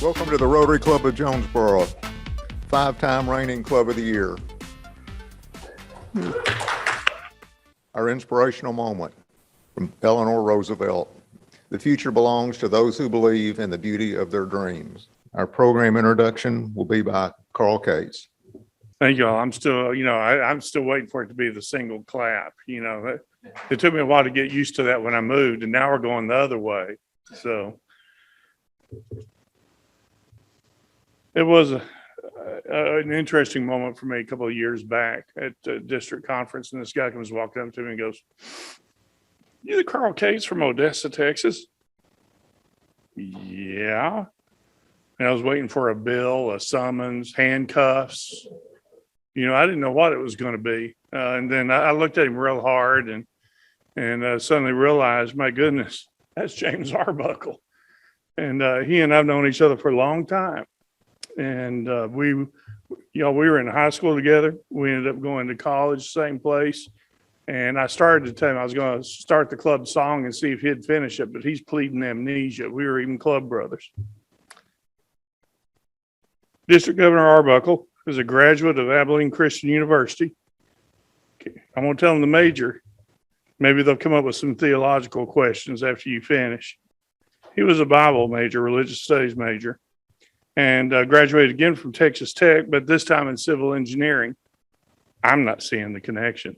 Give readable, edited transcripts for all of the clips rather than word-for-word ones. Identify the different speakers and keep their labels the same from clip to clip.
Speaker 1: Welcome to the Rotary Club of Jonesboro, 5-time reigning Club of the Year. Our inspirational moment from Eleanor Roosevelt. The future belongs to those who believe in the beauty of their dreams. Our program introduction will be by Carl Cates.
Speaker 2: Thank you all. I'm still, I'm still waiting for it to be the single clap. It took me a while to get used to that when I moved, and now we're going the other way. So it was an interesting moment for me a couple of years back at the district conference, and this guy comes walking up to me and goes, "You the Carl Cates from Odessa, Texas?" Yeah. And I was waiting for a bill, a summons, handcuffs. I didn't know what it was going to be. And then I looked at him real hard and suddenly realized, my goodness, that's James Arbuckle. And he and I've known each other for a long time. And we were in high school together. We ended up going to college, same place. And I started to tell him I was going to start the club song and see if he'd finish it, but he's pleading amnesia. We were even club brothers. District Governor Arbuckle is a graduate of Abilene Christian University. Okay, I'm going to tell them the major. Maybe they'll come up with some theological questions after you finish. He was a Bible major, religious studies major, and graduated again from Texas Tech, but this time in civil engineering. I'm not seeing the connection.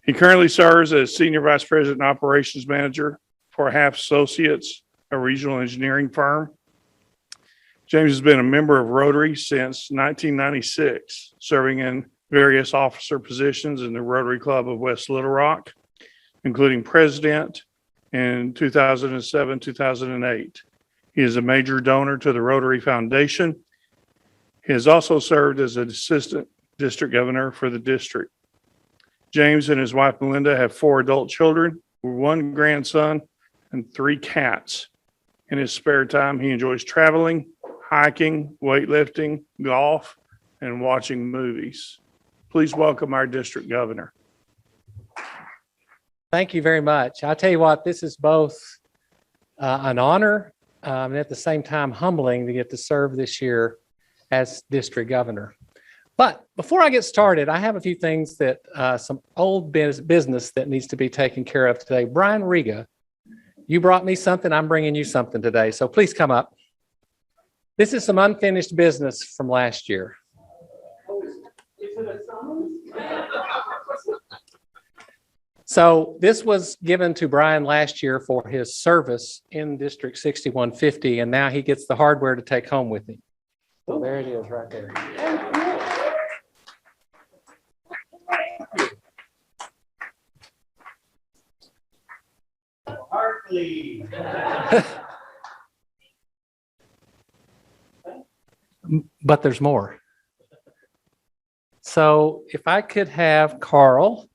Speaker 2: He currently serves as Senior Vice President and Operations Manager for Half Associates, a regional engineering firm. James has been a member of Rotary since 1996, serving in various officer positions in the Rotary Club of West Little Rock, including president in 2007, 2008. He is a major donor to the Rotary Foundation. He has also served as an assistant district governor for the district. James and his wife Melinda have 4 adult children, 1 grandson, and 3 cats. In his spare time, he enjoys traveling, hiking, weightlifting, golf, and watching movies. Please welcome our district governor.
Speaker 3: Thank you very much. I'll tell you what, this is both an honor and at the same time humbling to get to serve this year as district governor. But before I get started, I have a few things that some old business that needs to be taken care of today. Brian Riga, you brought me something. I'm bringing you something today. So please come up. This is some unfinished business from last year. So this was given to Brian last year for his service in District 6150, and now he gets the hardware to take home with him. So there it is right there.
Speaker 4: Hartley.
Speaker 3: But there's more. So if I could have Carl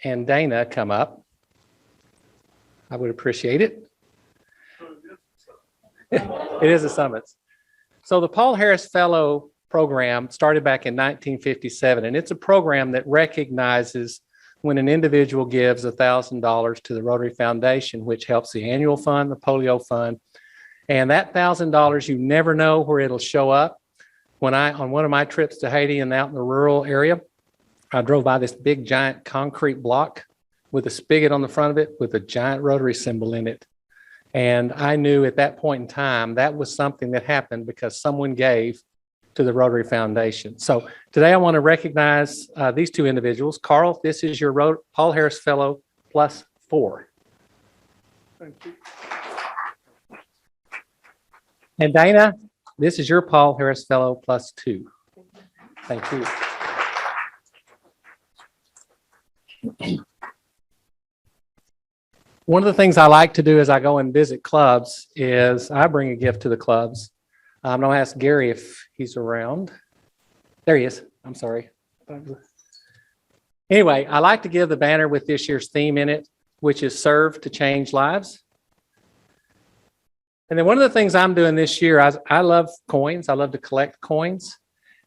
Speaker 3: and Dana come up, I would appreciate it. It is a summons. So the Paul Harris Fellow program started back in 1957, and it's a program that recognizes when an individual gives $1,000 to the Rotary Foundation, which helps the annual fund, the polio fund. And that $1,000, you never know where it'll show up. On one of my trips to Haiti and out in the rural area, I drove by this big giant concrete block with a spigot on the front of it with a giant Rotary symbol in it. And I knew at that point in time that was something that happened because someone gave to the Rotary Foundation. So today I want to recognize these 2 individuals. Carl, this is your Paul Harris Fellow +4.
Speaker 2: Thank you.
Speaker 3: And Dana, this is your Paul Harris Fellow +2. Thank you. One of the things I like to do as I go and visit clubs is I bring a gift to the clubs. I'm going to ask Gary if he's around. There he is. I'm sorry. Anyway, I like to give the banner with this year's theme in it, which is Serve to Change Lives. And then one of the things I'm doing this year, I love coins. I love to collect coins.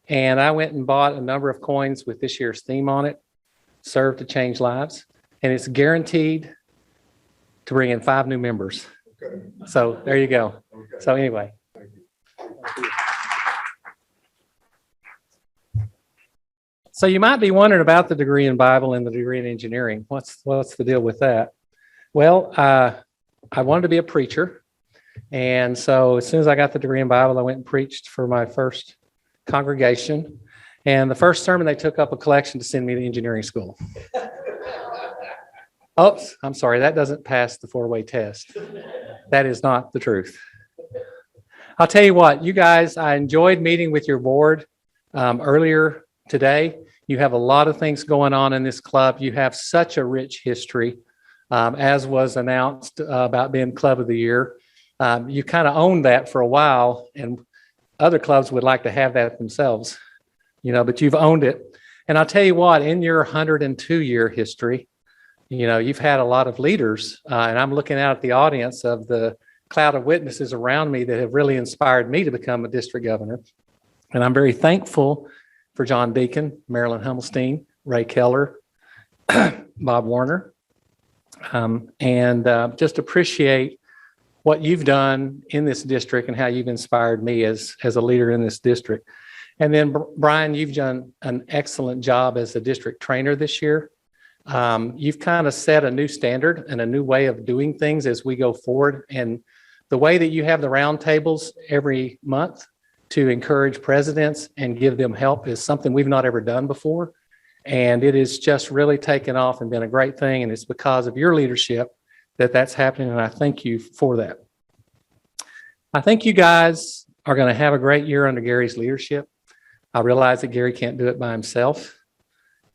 Speaker 3: And I went and bought a number of coins with this year's theme on it, Serve to Change Lives. And it's guaranteed to bring in 5 new members.
Speaker 1: Okay.
Speaker 3: So there you go.
Speaker 1: Okay.
Speaker 3: So anyway, So you might be wondering about the degree in Bible and the degree in engineering. What's the deal with that? Well, I wanted to be a preacher. And so as soon as I got the degree in Bible, I went and preached for my first congregation. And the first sermon, they took up a collection to send me to engineering school. Oops, I'm sorry, that doesn't pass the four-way test. That is not the truth. I'll tell you what, you guys, I enjoyed meeting with your board earlier today. You have a lot of things going on in this club. You have such a rich history, as was announced about being Club of the Year. You kind of owned that for a while, and other clubs would like to have that themselves, but you've owned it. And I'll tell you what, in your 102-year history, you've had a lot of leaders, and I'm looking out at the audience of the cloud of witnesses around me that have really inspired me to become a district governor. And I'm very thankful for John Deacon, Marilyn Hummelstein, Ray Keller, Bob Warner, and just appreciate what you've done in this district and how you've inspired me as a leader in this district. And then, Brian, you've done an excellent job as a district trainer this year. You've kind of set a new standard and a new way of doing things as we go forward. And the way that you have the roundtables every month to encourage presidents and give them help is something we've not ever done before. And it has just really taken off and been a great thing. And it's because of your leadership that that's happening. And I thank you for that. I think you guys are going to have a great year under Gary's leadership. I realize that Gary can't do it by himself.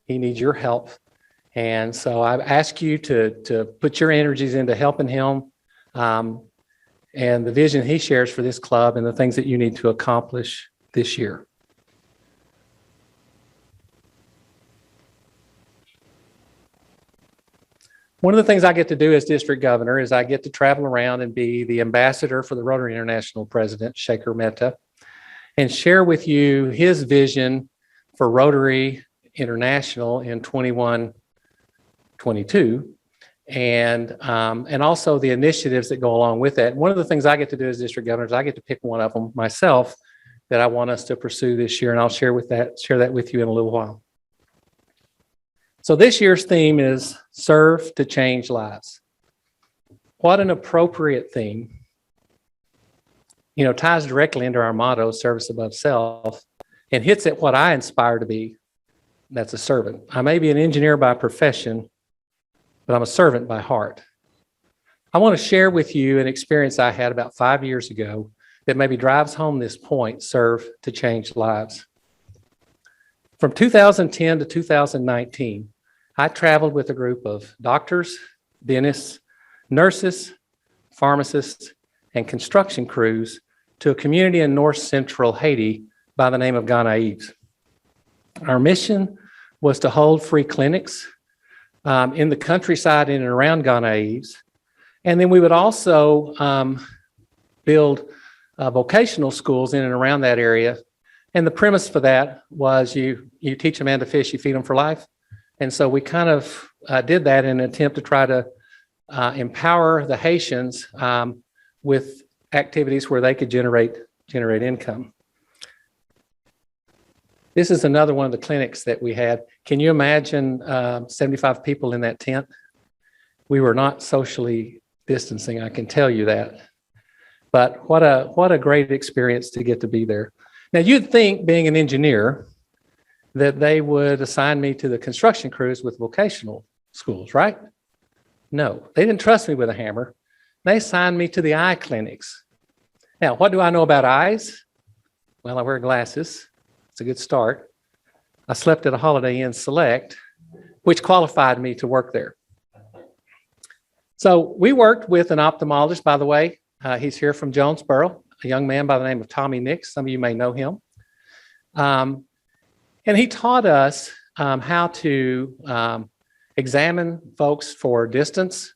Speaker 3: He needs your help. And so I ask you to put your energies into helping him and the vision he shares for this club and the things that you need to accomplish this year. One of the things I get to do as district governor is I get to travel around and be the ambassador for the Rotary International president, Shekhar Mehta, and share with you his vision for Rotary International in 21-22, and also the initiatives that go along with that. One of the things I get to do as district governor is I get to pick one of them myself that I want us to pursue this year, and I'll share that with you in a little while. So this year's theme is Serve to Change Lives. What an appropriate theme. Ties directly into our motto, service above self, and hits at what I aspire to be. That's a servant. I may be an engineer by profession, but I'm a servant by heart. I want to share with you an experience I had about 5 years ago that maybe drives home this point, serve to change lives. From 2010 to 2019, I traveled with a group of doctors, dentists, nurses, pharmacists, and construction crews to a community in north central Haiti by the name of Ghanaïves. Our mission was to hold free clinics in the countryside in and around Ghanaïves. And then we would also build vocational schools in and around that area. And the premise for that was you teach a man to fish, you feed him for life. And so we kind of did that in an attempt to try to empower the Haitians with activities where they could generate income. This is another one of the clinics that we had. Can you imagine 75 people in that tent? We were not socially distancing, I can tell you that. But what a great experience to get to be there. Now, you'd think, being an engineer, that they would assign me to the construction crews with vocational schools, right? No, they didn't trust me with a hammer. They assigned me to the eye clinics. Now, what do I know about eyes? Well, I wear glasses. It's a good start. I slept at a Holiday Inn Select, which qualified me to work there. So we worked with an ophthalmologist, by the way. He's here from Jonesboro, a young man by the name of Tommy Nix. Some of you may know him. And he taught us how to examine folks for distance.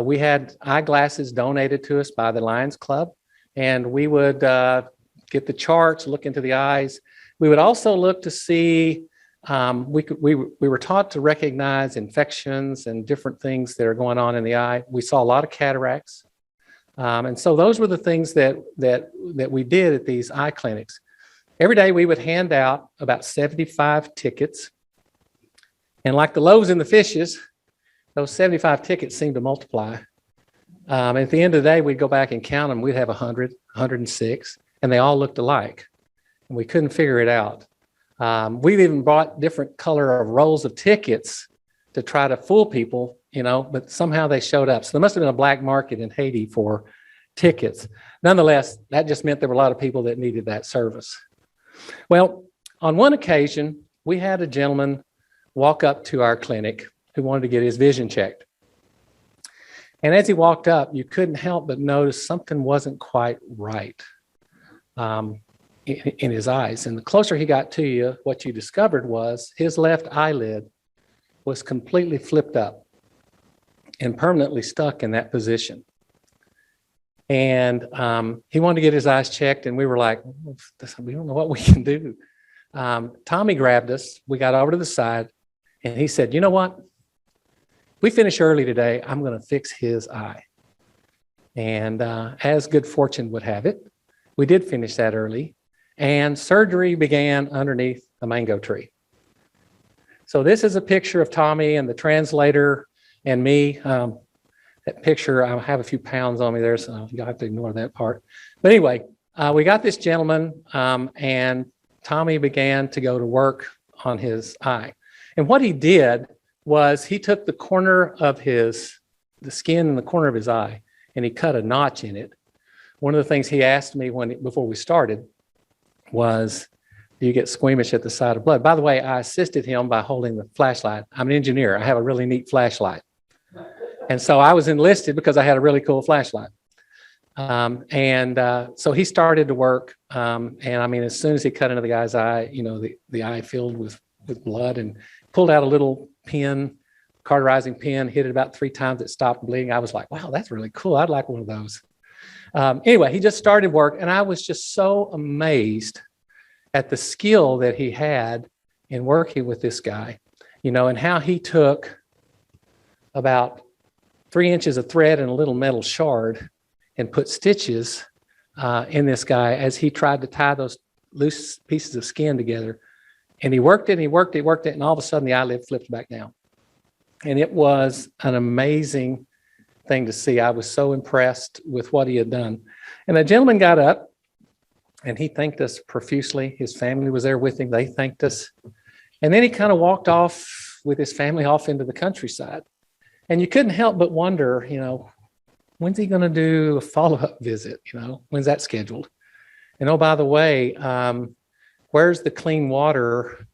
Speaker 3: We had eyeglasses donated to us by the Lions Club, and we would get the charts, look into the eyes. We would also look to see, we were taught to recognize infections and different things that are going on in the eye. We saw a lot of cataracts. And so those were the things that we did at these eye clinics. Every day we would hand out about 75 tickets. And like the loaves and the fishes, those 75 tickets seemed to multiply. At the end of the day, we'd go back and count them. We'd have 100, 106, and they all looked alike. And we couldn't figure it out. We've even bought different color of rolls of tickets to try to fool people, but somehow they showed up. So there must have been a black market in Haiti for tickets. Nonetheless, that just meant there were a lot of people that needed that service. Well, on one occasion, we had a gentleman walk up to our clinic who wanted to get his vision checked. And as he walked up, you couldn't help but notice something wasn't quite right in his eyes. And the closer he got to you, what you discovered was his left eyelid was completely flipped up and permanently stuck in that position. And he wanted to get his eyes checked, and we were like, we don't know what we can do. Tommy grabbed us. We got over to the side, and he said, you know what? If we finish early today, I'm going to fix his eye. And as good fortune would have it, we did finish that early, and surgery began underneath a mango tree. So this is a picture of Tommy and the translator and me. That picture, I have a few pounds on me there, so you'll have to ignore that part. But anyway, we got this gentleman, and Tommy began to go to work on his eye. And what he did was he took the corner of the skin in the corner of his eye, and he cut a notch in it. One of the things he asked me before we started was, do you get squeamish at the sight of blood? By the way, I assisted him by holding the flashlight. I'm an engineer. I have a really neat flashlight. And so I was enlisted because I had a really cool flashlight. So he started to work. And I mean, as soon as he cut into the guy's eye, the eye filled with blood, and pulled out a little pin, cauterizing pin, hit it about 3 times, it stopped bleeding. I was like, wow, that's really cool. I'd like one of those. Anyway, he just started work, and I was just so amazed at the skill that he had in working with this guy, and how he took about 3 inches of thread and a little metal shard and put stitches in this guy as he tried to tie those loose pieces of skin together. And he worked it, and he worked it, and all of a sudden the eyelid flipped back down. And it was an amazing thing to see. I was so impressed with what he had done. And the gentleman got up, and he thanked us profusely. His family was there with him. They thanked us. And then he kind of walked off with his family off into the countryside. And you couldn't help but wonder, when's he going to do a follow-up visit? When's that scheduled? And oh, by the way, where's the clean water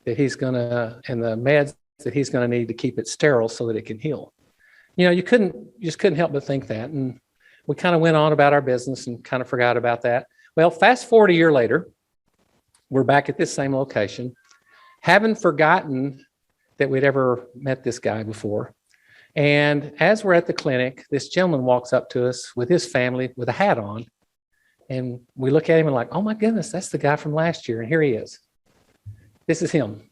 Speaker 3: that he's going to, and the meds that he's going to need to keep it sterile so that it can heal? You just couldn't help but think that. And we kind of went on about our business and kind of forgot about that. Well, fast forward a year later, we're back at this same location, haven't forgotten that we'd ever met this guy before. And as we're at the clinic, this gentleman walks up to us with his family with a hat on. And we look at him and like, oh my goodness, that's the guy from last year. And here he is. This is him.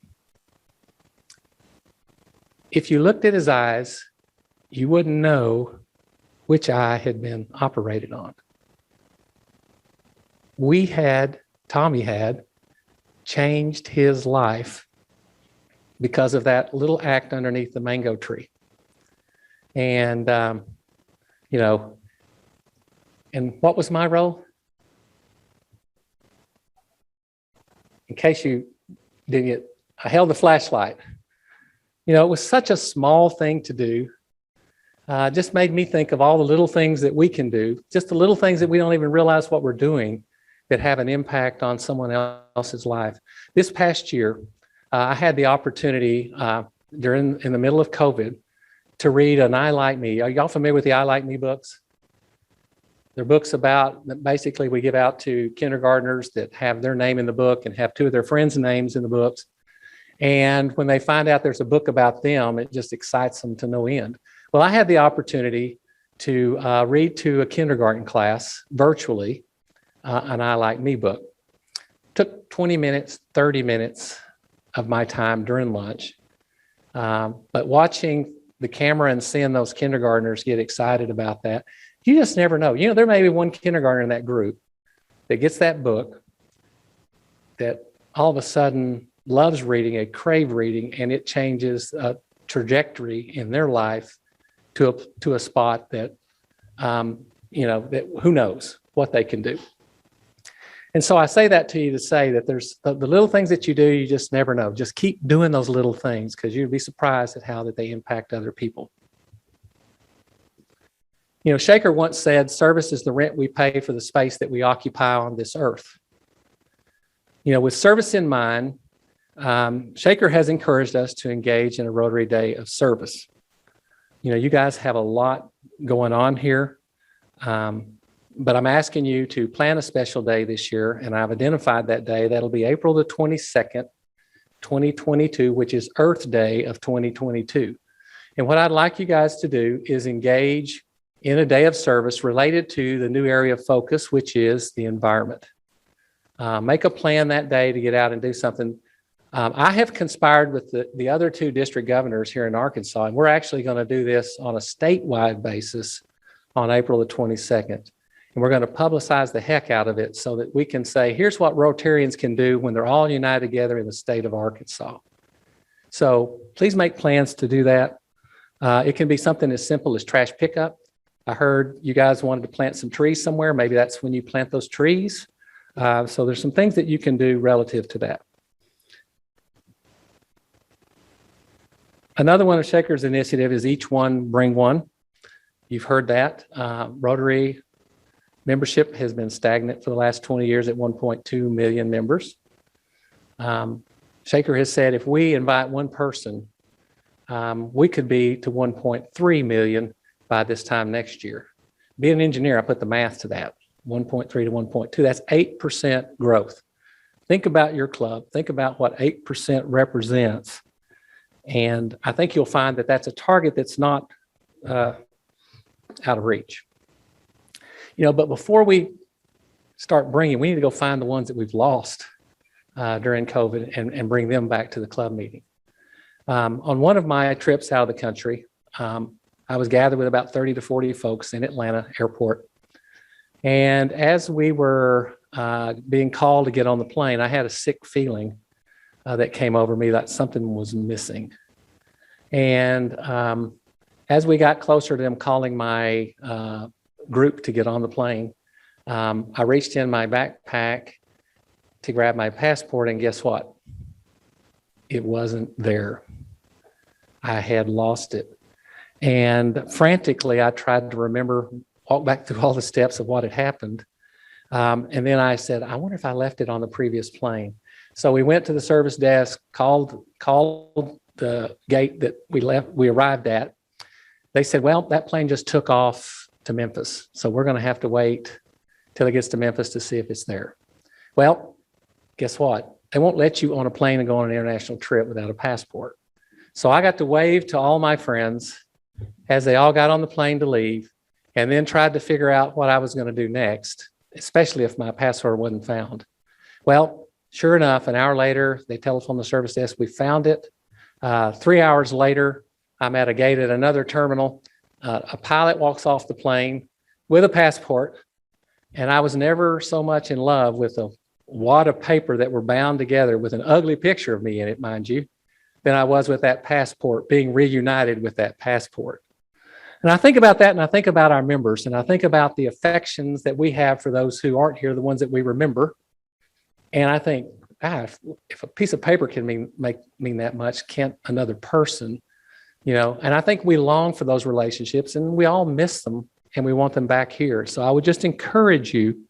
Speaker 3: If you looked at his eyes, you wouldn't know which eye had been operated on. Tommy had changed his life because of that little act underneath the mango tree. And, and what was my role? In case you didn't get, I held the flashlight. It was such a small thing to do. Just made me think of all the little things that we can do, just the little things that we don't even realize what we're doing that have an impact on someone else's life. This past year, I had the opportunity in the middle of COVID to read An Eye Like Me. Are y'all familiar with the Eye Like Me books? They're books that basically we give out to kindergartners that have their name in the book and have 2 of their friends' names in the books. And when they find out there's a book about them, it just excites them to no end. Well, I had the opportunity to read to a kindergarten class virtually An Eye Like Me book. Took 20 minutes, 30 minutes of my time during lunch. But watching the camera and seeing those kindergartners get excited about that, You just never know. You know, there may be one kindergartner in that group that gets that book that all of a sudden loves reading, a crave reading, and it changes a trajectory in their life to a spot that, that who knows what they can do. And so I say that to you to say that there's the little things that you do, you just never know. Just keep doing those little things because you'd be surprised at how that they impact other people. You know, Shaker once said, service is the rent we pay for the space that we occupy on this earth. You know, with service in mind, Shaker has encouraged us to engage in a Rotary Day of Service. You know, you guys have a lot going on here. But I'm asking you to plan a special day this year, and I've identified that day. That'll be April the 22nd, 2022, which is Earth Day of 2022. And what I'd like you guys to do is engage in a day of service related to the new area of focus, which is the environment. Make a plan that day to get out and do something. I have conspired with the other two district governors here in Arkansas, and we're actually going to do this on a statewide basis on April the 22nd. And we're going to publicize the heck out of it so that we can say, here's what Rotarians can do when they're all united together in the state of Arkansas. So please make plans to do that. It can be something as simple as trash pickup. I heard you guys wanted to plant some trees somewhere. Maybe that's when you plant those trees. So there's some things that you can do relative to that. Another one of Shaker's initiative is each one bring one. You've heard that. Rotary membership has been stagnant for the last 20 years at 1.2 million members. Shaker has said if we invite one person, we could be to 1.3 million by this time next year. Being an engineer, I put the math to that, 1.3 to 1.2. That's 8% growth. Think about your club. Think about what 8% represents. And I think you'll find that that's a target that's not out of reach. You know, but before we start bringing, we need to go find the ones that we've lost during COVID and bring them back to the club meeting. On one of my trips out of the country, I was gathered with about 30 to 40 folks in Atlanta airport. And as we were being called to get on the plane, I had a sick feeling that came over me that something was missing. And as we got closer to them calling my group to get on the plane, I reached in my backpack to grab my passport, and guess what? It wasn't there. I had lost it. And frantically, I tried to remember, walk back through all the steps of what had happened. And then I said, I wonder if I left it on the previous plane. So we went to the service desk, called the gate that we arrived at. They said, well, that plane just took off to Memphis. So we're going to have to wait till it gets to Memphis to see if it's there. Well, guess what? They won't let you on a plane and go on an international trip without a passport. So I got to wave to all my friends as they all got on the plane to leave, and then tried to figure out what I was going to do next, especially if my passport wasn't found. Well, sure enough, an hour later, they telephoned the service desk. We found it. 3 hours later, I'm at a gate at another terminal. A pilot walks off the plane with a passport, and I was never so much in love with a wad of paper that were bound together with an ugly picture of me in it, mind you, than I was with that passport, being reunited with that passport. And I think about that, and I think about our members, and I think about the affections that we have for those who aren't here, the ones that we remember. And I think, if a piece of paper can mean that much, can't another person, you know? And I think we long for those relationships, and we all miss them, and we want them back here. So I would just encourage you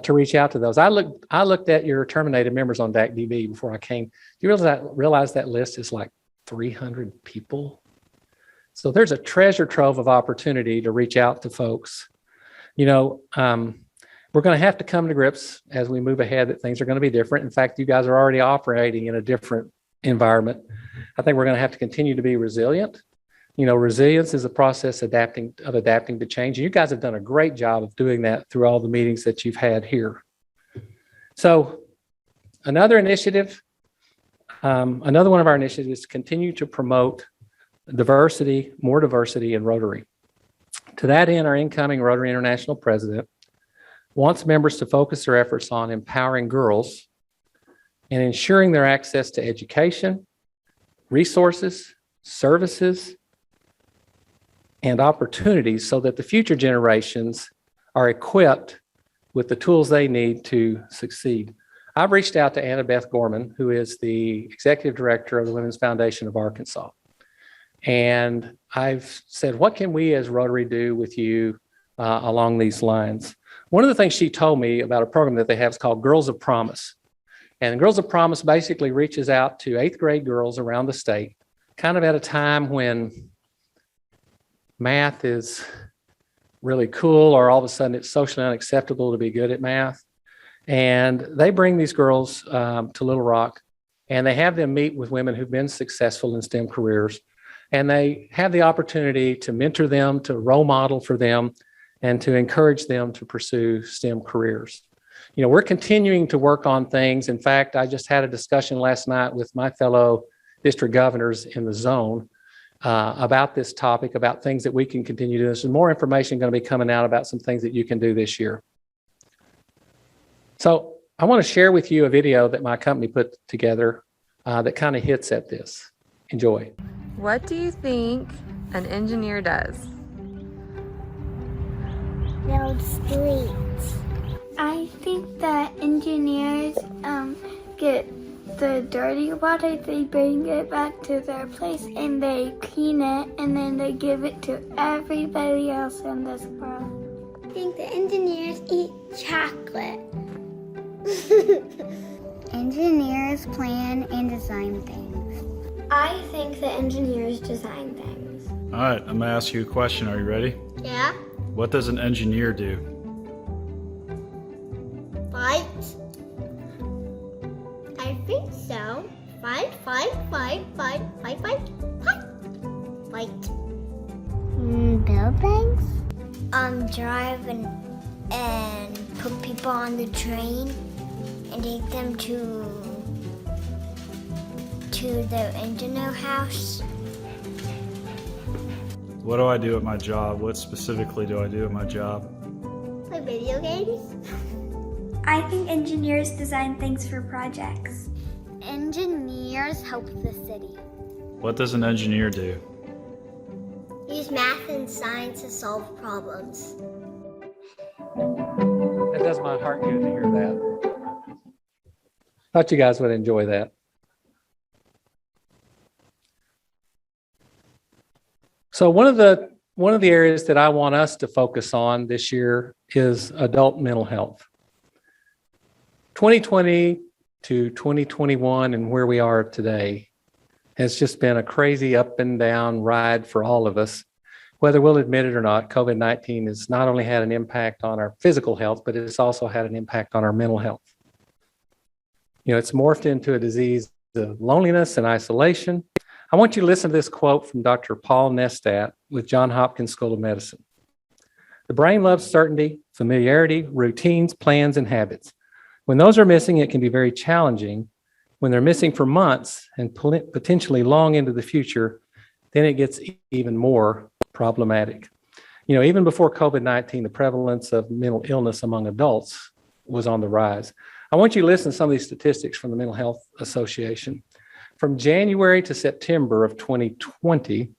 Speaker 3: to reach out to those. I looked at your terminated members on DACDB before I came. Do you realize that list is like 300 people? So there's a treasure trove of opportunity to reach out to folks. You know, we're going to have to come to grips as we move ahead that things are going to be different. In fact, you guys are already operating in a different environment. I think we're going to have to continue to be resilient. You know, resilience is a process of adapting to change. And you guys have done a great job of doing that through all the meetings that you've had here. So another initiative, another one of our initiatives is to continue to promote diversity, more diversity in Rotary. To that end, our incoming Rotary International president wants members to focus their efforts on empowering girls and ensuring their access to education, resources, services, and opportunities so that the future generations are equipped with the tools they need to succeed. I've reached out to Annabeth Gorman, who is the executive director of the Women's Foundation of Arkansas. And I've said, what can we as Rotary do with you along these lines? One of the things she told me about a program that they have is called Girls of Promise. And Girls of Promise basically reaches out to 8th grade girls around the state, kind of at a time when math is really cool, or all of a sudden it's socially unacceptable to be good at math. And they bring these girls to Little Rock, and they have them meet with women who've been successful in STEM careers. And they have the opportunity to mentor them, to role model for them, and to encourage them to pursue STEM careers. You know, we're continuing to work on things. In fact, I just had a discussion last night with my fellow district governors in the zone about this topic, about things that we can continue to do. There's some more information going to be coming out about some things that you can do this year. So I want to share with you a video that my company put together that kind of hits at this. Enjoy.
Speaker 4: What do you think an engineer does?
Speaker 5: Build streets. I think that engineers get the dirty water, they bring it back to their place and they clean it and then they give it to everybody else in this world. I think the engineers eat chocolate. Engineers plan and design things. I think the engineers design things.
Speaker 6: All right, I'm gonna ask you a question. Are you ready?
Speaker 5: Yeah?
Speaker 6: What does an engineer do?
Speaker 5: Fight? I think so. Fight. Build things? Drive and put people on the train and take them to the engineer house.
Speaker 6: What do I do at my job? What specifically do I do at my job?
Speaker 5: Play video games? I think engineers design things for projects. Engineers help the city.
Speaker 6: What does an engineer do?
Speaker 5: Use math and science to solve problems.
Speaker 3: It does my heart good to hear that. Thought you guys would enjoy that. So one of the areas that I want us to focus on this year is adult mental health. 2020 to 2021 and where we are today has just been a crazy up and down ride for all of us. Whether we'll admit it or not, COVID-19 has not only had an impact on our physical health, but it's also had an impact on our mental health. You know, it's morphed into a disease of loneliness and isolation. I want you to listen to this quote from Dr. Paul Nestat with Johns Hopkins School of Medicine. The brain loves certainty, familiarity, routines, plans, and habits. When those are missing, it can be very challenging. When they're missing for months and potentially long into the future, then it gets even more problematic. You know, even before COVID-19, the prevalence of mental illness among adults was on the rise. I want you to listen to some of these statistics from the Mental Health Association. From January to September of 2020,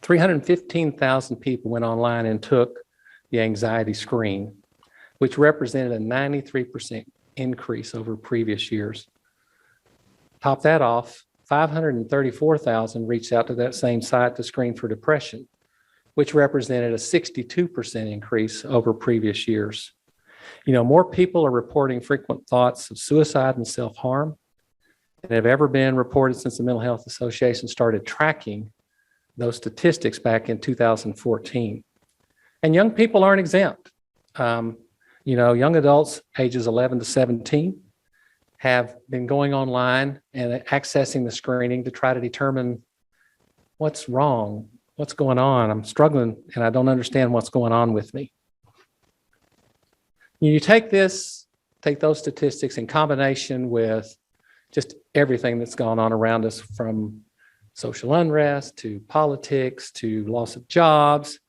Speaker 3: 315,000 people went online and took the anxiety screen, which represented a 93% increase over previous years. Top that off, 534,000 reached out to that same site to screen for depression, which represented a 62% increase over previous years. You know, more people are reporting frequent thoughts of suicide and self-harm than have ever been reported since the Mental Health Association started tracking those statistics back in 2014. And young people aren't exempt. You know, young adults ages 11 to 17 have been going online and accessing the screening to try to determine what's wrong, what's going on. I'm struggling and I don't understand what's going on with me. You take those statistics in combination with just everything that's gone on around us, from social unrest to politics to loss of jobs,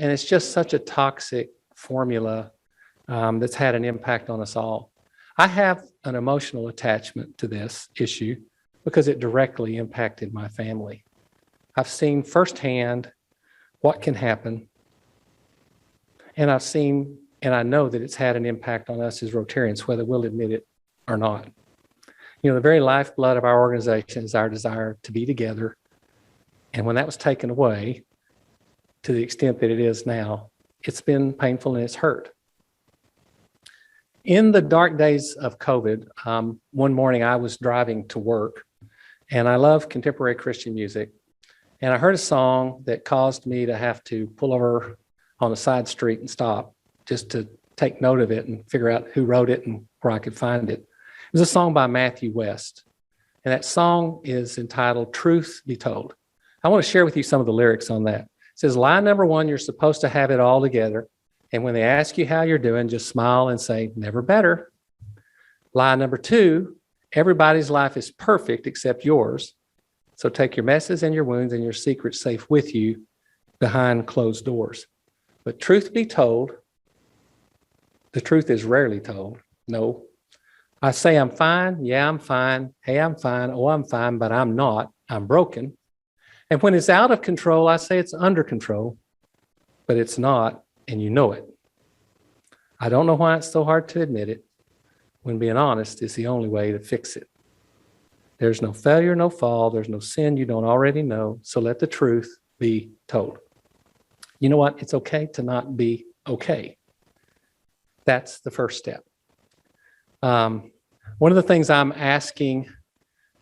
Speaker 3: And it's just such a toxic formula that's had an impact on us all. I have an emotional attachment to this issue because it directly impacted my family. I've seen firsthand what can happen. And I've seen, and I know that it's had an impact on us as Rotarians, whether we'll admit it or not. You know, the very lifeblood of our organization is our desire to be together. And when that was taken away, to the extent that it is now, it's been painful and it's hurt. In the dark days of COVID, one morning I was driving to work, and I love contemporary Christian music. And I heard a song that caused me to have to pull over on a side street and stop just to take note of it and figure out who wrote it and where I could find it. It was a song by Matthew West. And that song is entitled Truth Be Told. I want to share with you some of the lyrics on that. It says, line number 1, you're supposed to have it all together. And when they ask you how you're doing, just smile and say, never better. Line number 2, everybody's life is perfect except yours. So take your messes and your wounds and your secrets safe with you behind closed doors. But truth be told, the truth is rarely told. No. I say I'm fine. Yeah, I'm fine. Hey, I'm fine. Oh, I'm fine, but I'm not. I'm broken. And when it's out of control, I say it's under control, but it's not, and you know it. I don't know why it's so hard to admit it, when being honest is the only way to fix it. There's no failure, no fall. There's no sin you don't already know. So let the truth be told. You know what? It's okay to not be okay. That's the first step. One of the things I'm asking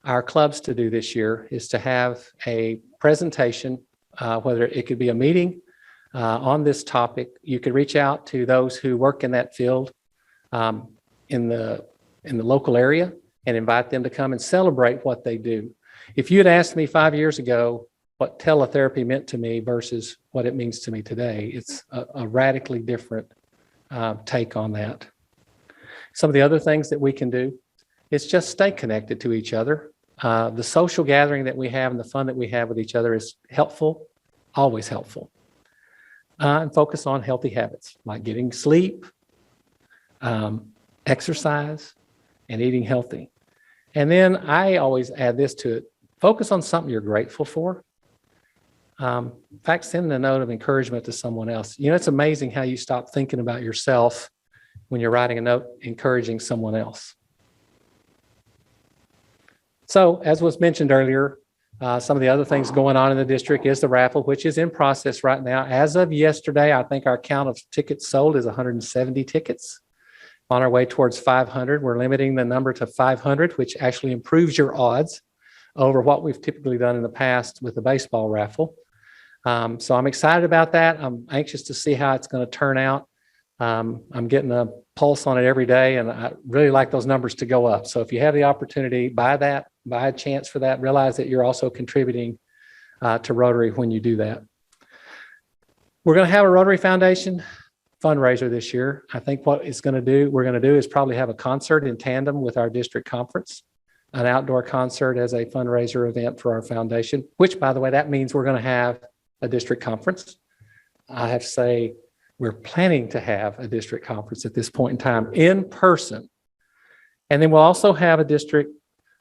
Speaker 3: our clubs to do this year is to have a presentation, whether it could be a meeting on this topic. You could reach out to those who work in that field in the local area and invite them to come and celebrate what they do. If you had asked me 5 years ago what teletherapy meant to me versus what it means to me today, it's a radically different take on that. Some of the other things that we can do is just stay connected to each other. The social gathering that we have and the fun that we have with each other is helpful, always helpful. And focus on healthy habits like getting sleep, exercise, and eating healthy. And then I always add this to it. Focus on something you're grateful for. In fact, send a note of encouragement to someone else. You know, it's amazing how you stop thinking about yourself when you're writing a note encouraging someone else. So, as was mentioned earlier, some of the other things going on in the district is the raffle, which is in process right now. As of yesterday, I think our count of tickets sold is 170 tickets. On our way towards 500, we're limiting the number to 500, which actually improves your odds over what we've typically done in the past with the baseball raffle. So I'm excited about that. I'm anxious to see how it's going to turn out. I'm getting a pulse on it every day, and I really like those numbers to go up. So if you have the opportunity, buy a chance for that. Realize that you're also contributing to Rotary when you do that. We're going to have a Rotary Foundation fundraiser this year. I think what we're going to do is probably have a concert in tandem with our district conference, an outdoor concert as a fundraiser event for our foundation, which, by the way, that means we're going to have a district conference. I have to say, we're planning to have a district conference at this point in time in person. And then we'll also have a district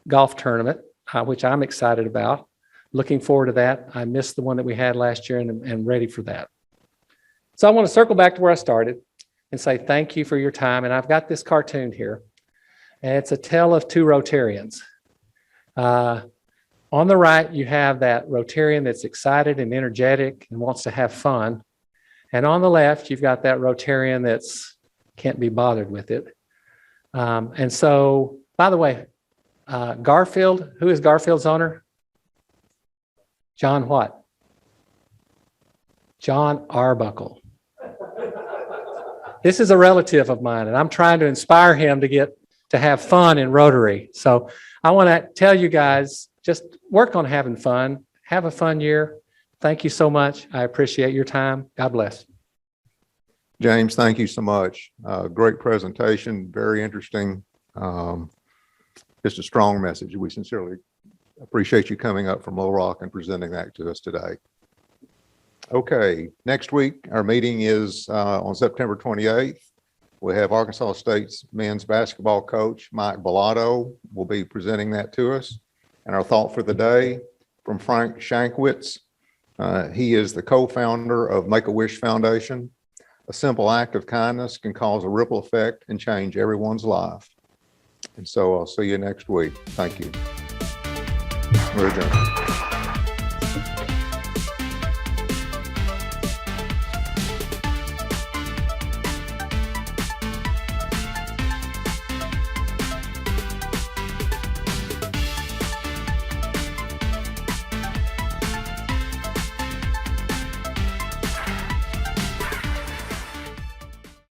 Speaker 3: golf tournament, which I'm excited about. Looking forward to that. I missed the one that we had last year and ready for that. So I want to circle back to where I started and say thank you for your time. And I've got this cartoon here. And it's a tale of two Rotarians. On the right, you have that Rotarian that's excited and energetic and wants to have fun. And on the left, you've got that Rotarian that's can't be bothered with it. And so, by the way, Garfield, who is Garfield's owner? John what? John Arbuckle. This is a relative of mine, and I'm trying to inspire him to have fun in Rotary. So I want to tell you guys, just work on having fun. Have a fun year. Thank you so much. I appreciate your time. God bless.
Speaker 1: James, thank you so much. Great presentation, very interesting. Just a strong message. We sincerely appreciate you coming up from Little Rock and presenting that to us today. Okay, next week, our meeting is on September 28th. We have Arkansas State's men's basketball coach, Mike Bellato, will be presenting that to us. And our thought for the day from Frank Shankwitz. He is the co-founder of Make-A-Wish Foundation. A simple act of kindness can cause a ripple effect and change everyone's life. And so I'll see you next week. Thank you. We're adjourned.